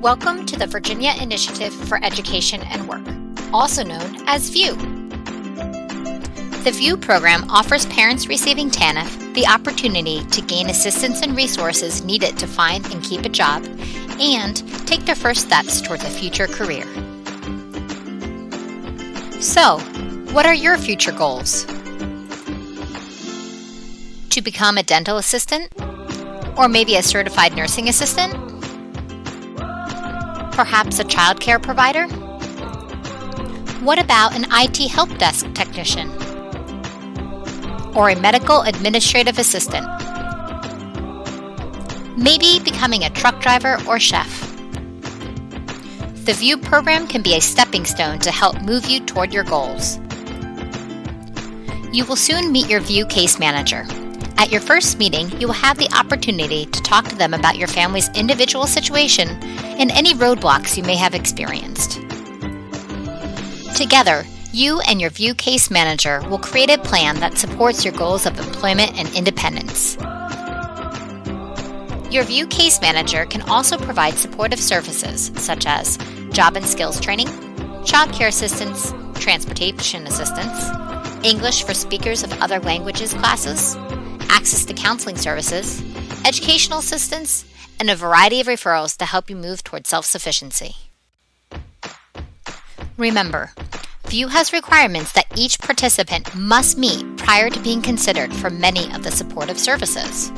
Welcome to the Virginia Initiative for Education and Work, also known as VIEW. The VIEW program offers parents receiving TANF the opportunity to gain assistance and resources needed to find and keep a job and take their first steps towards a future career. So, what are your future goals? To become a dental assistant? Or maybe a certified nursing assistant? Perhaps a childcare provider? What about an IT help desk technician? Or a medical administrative assistant? Maybe becoming a truck driver or chef. The VIEW program can be a stepping stone to help move you toward your goals. You will soon meet your VIEW case manager. At your first meeting, you will have the opportunity to talk to them about your family's individual situation and any roadblocks you may have experienced. Together, you and your VIEW case manager will create a plan that supports your goals of employment and independence. Your VIEW case manager can also provide supportive services such as job and skills training, child care assistance, transportation assistance, English for speakers of other languages classes, access to counseling services, educational assistance, and a variety of referrals to help you move towards self-sufficiency. Remember, VIEW has requirements that each participant must meet prior to being considered for many of the supportive services.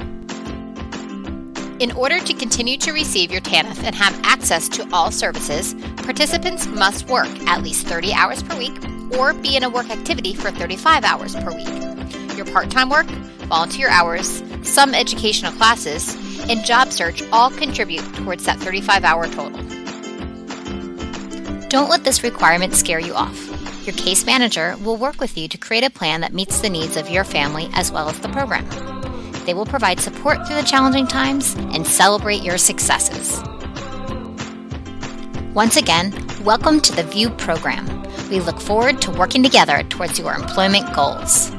In order to continue to receive your TANF and have access to all services, participants must work at least 30 hours per week or be in a work activity for 35 hours per week. Your part-time work, volunteer hours, some educational classes, and job search all contribute towards that 35-hour total. Don't let this requirement scare you off. Your case manager will work with you to create a plan that meets the needs of your family as well as the program. They will provide support through the challenging times and celebrate your successes. Once again, welcome to the VIEW program. We look forward to working together towards your employment goals.